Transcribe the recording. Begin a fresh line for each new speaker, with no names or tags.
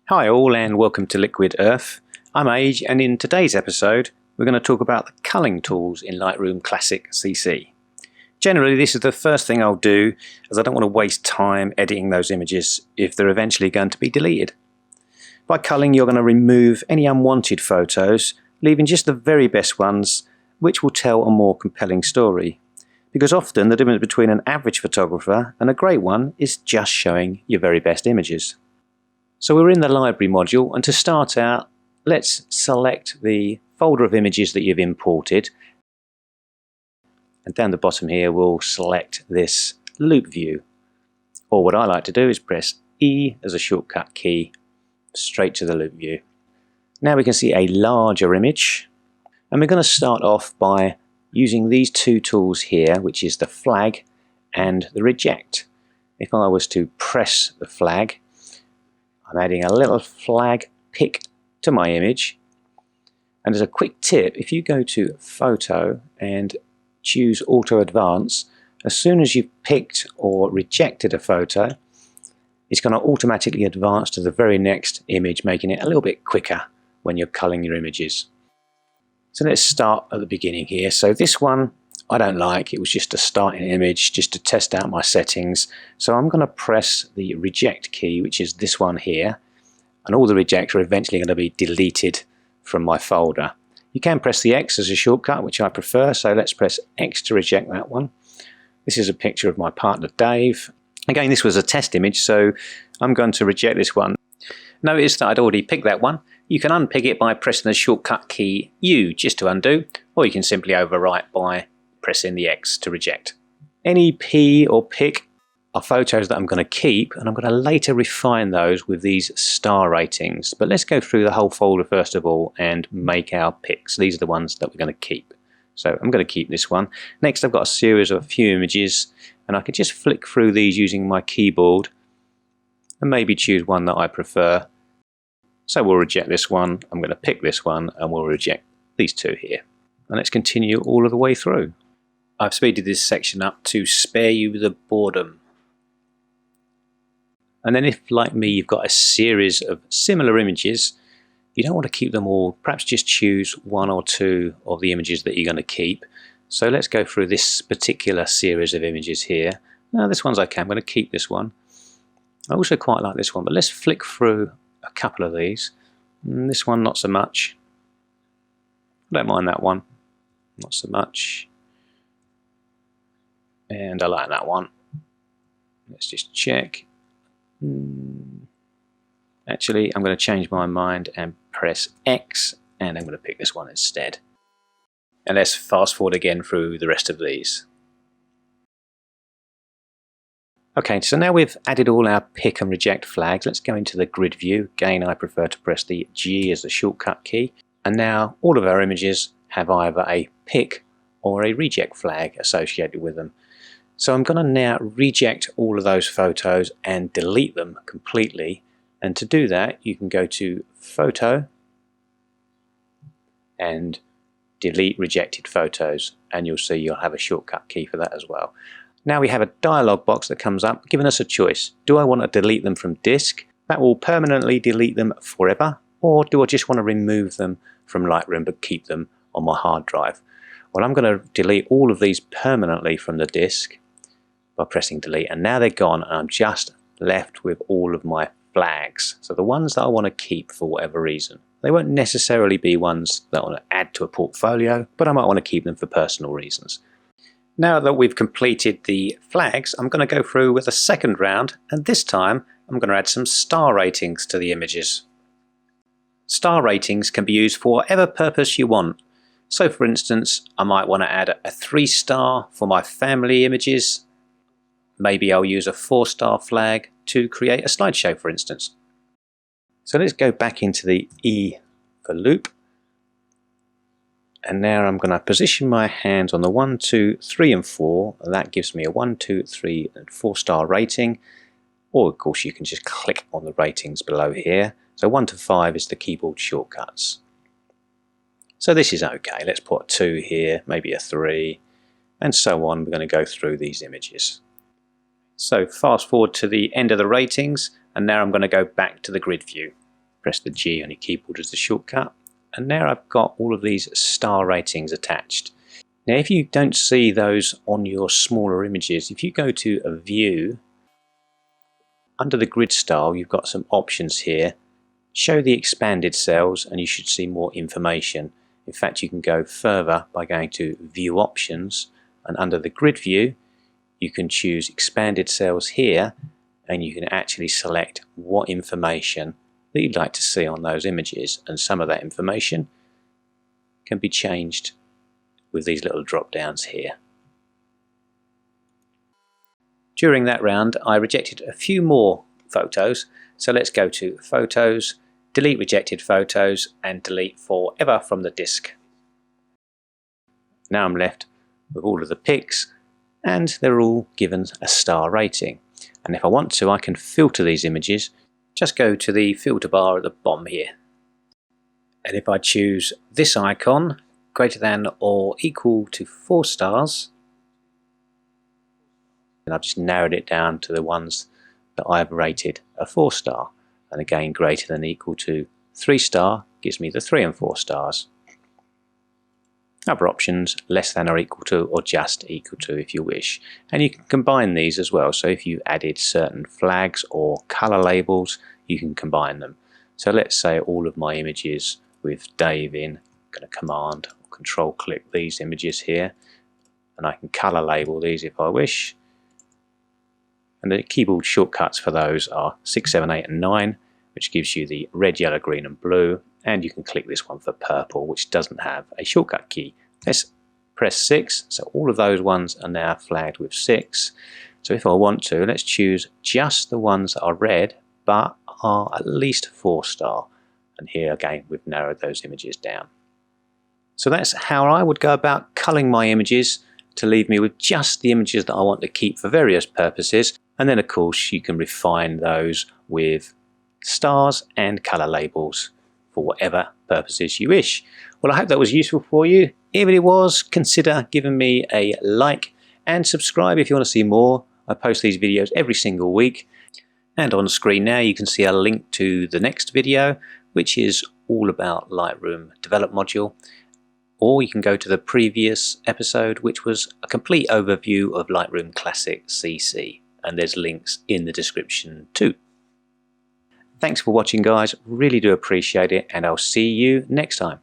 Hi all and welcome to Liquid Earth. I'm Age, and in today's episode we're going to talk about the culling tools in Lightroom Classic CC. Generally this is the first thing I'll do, as I don't want to waste time editing those images if they're eventually going to be deleted. By culling you're going to remove any unwanted photos, leaving just the very best ones which will tell a more compelling story. Because often the difference between an average photographer and a great one is just showing your very best images. So we're in the library module, and to start out let's select the folder of images that you've imported, and down the bottom here we'll select this loop view, or what I like to do is press E as a shortcut key straight to the loop view. Now we can see a larger image, and we're going to start off by using these two tools here, which is the flag and the reject. If I was to press the flag, I'm adding a little flag pick to my image, and as a quick tip, if you go to Photo and choose Auto Advance, as soon as you've picked or rejected a photo, it's going to automatically advance to the very next image, making it a little bit quicker when you're culling your images. So let's start at the beginning here. So this one I don't like. It was just a starting image just to test out my settings. So I'm going to press the reject key, which is this one here, and all the rejects are eventually going to be deleted from my folder. You can press the X as a shortcut, which I prefer, so let's press X to reject that one. This is a picture of my partner Dave. Again, this was a test image, so I'm going to reject this one. Notice that I'd already picked that one. You can unpick it by pressing the shortcut key U just to undo, or you can simply overwrite by pressing the X to reject. Any P or pick are photos that I'm going to keep, and I'm going to later refine those with these star ratings. But let's go through the whole folder first of all and make our picks. These are the ones that we're going to keep. So I'm going to keep this one. Next I've got a series of a few images, and I can just flick through these using my keyboard and maybe choose one that I prefer. So we'll reject this one, I'm going to pick this one, and we'll reject these two here. And let's continue all of the way through. I've speeded this section up to spare you the boredom. And then if, like me, you've got a series of similar images, you don't want to keep them all. Perhaps just choose one or two of the images that you're going to keep. So let's go through this particular series of images here. Now this one's okay, I'm going to keep this one. I also quite like this one, but let's flick through a couple of these. This one not so much. I don't mind that one, not so much. And I like that one. Let's just check. Actually, I'm going to change my mind and press X, and I'm going to pick this one instead. And let's fast forward again through the rest of these. Okay, so now we've added all our pick and reject flags. Let's go into the grid view. Again, I prefer to press the G as the shortcut key. And now all of our images have either a pick or a reject flag associated with them. So I'm going to now reject all of those photos and delete them completely. And to do that, you can go to Photo and Delete Rejected Photos, and you'll see you'll have a shortcut key for that as well. Now we have a dialog box that comes up giving us a choice. Do I want to delete them from disk? That will permanently delete them forever. Or do I just want to remove them from Lightroom but keep them on my hard drive? Well, I'm going to delete all of these permanently from the disk by pressing delete, and now they're gone, and I'm just left with all of my flags. So the ones that I want to keep for whatever reason. They won't necessarily be ones that I want to add to a portfolio, but I might want to keep them for personal reasons. Now that we've completed the flags, I'm going to go through with a second round, and this time I'm going to add some star ratings to the images. Star ratings can be used for whatever purpose you want. So for instance, I might want to add a 3-star for my family images. Maybe I'll use a 4-star flag to create a slideshow, for instance. So let's go back into the E for loop. And now I'm going to position my hands on the 1, 2, 3 and 4. And that gives me a 1, 2, 3 and 4-star rating. Or of course you can just click on the ratings below here. So 1 to 5 is the keyboard shortcuts. So this is okay. Let's put a 2 here, maybe a 3, and so on. We're going to go through these images. So fast forward to the end of the ratings, and now I'm going to go back to the grid view. Press the G on your keyboard as the shortcut, and there I've got all of these star ratings attached. Now if you don't see those on your smaller images, if you go to a view, under the grid style you've got some options here. Show the expanded cells and you should see more information. In fact, you can go further by going to view options, and under the grid view you can choose expanded cells here, and you can actually select what information that you'd like to see on those images, and some of that information can be changed with these little drop downs here. During that round I rejected a few more photos, so let's go to Photos, Delete Rejected Photos, and Delete Forever from the disk. Now I'm left with all of the pics, and they're all given a star rating. And if I want to, I can filter these images. Just go to the filter bar at the bottom here, and if I choose this icon, greater than or equal to 4 stars, and I've just narrowed it down to the ones that I've rated a 4 star, and again greater than or equal to 3 star gives me the 3 and 4 stars. Other options, less than or equal to, or just equal to if you wish, and you can combine these as well. So if you added certain flags or color labels, you can combine them. So let's say all of my images with Dave in, I'm going to command or control click these images here, and I can color label these if I wish. And the keyboard shortcuts for those are 6, 7, 8 and 9, which gives you the red, yellow, green and blue, and you can click this one for purple, which doesn't have a shortcut key. Let's press 6, so all of those ones are now flagged with 6. So if I want to, let's choose just the ones that are red but are at least 4 star, and here again we've narrowed those images down. So that's how I would go about culling my images to leave me with just the images that I want to keep for various purposes, and then of course you can refine those with stars and color labels for whatever purposes you wish. Well, I hope that was useful for you. If it was, consider giving me a like and subscribe if you want to see more. I post these videos every single week, and on the screen now you can see a link to the next video, which is all about Lightroom Develop module, or you can go to the previous episode, which was a complete overview of Lightroom Classic CC, and there's links in the description too. Thanks for watching guys, really do appreciate it, and I'll see you next time.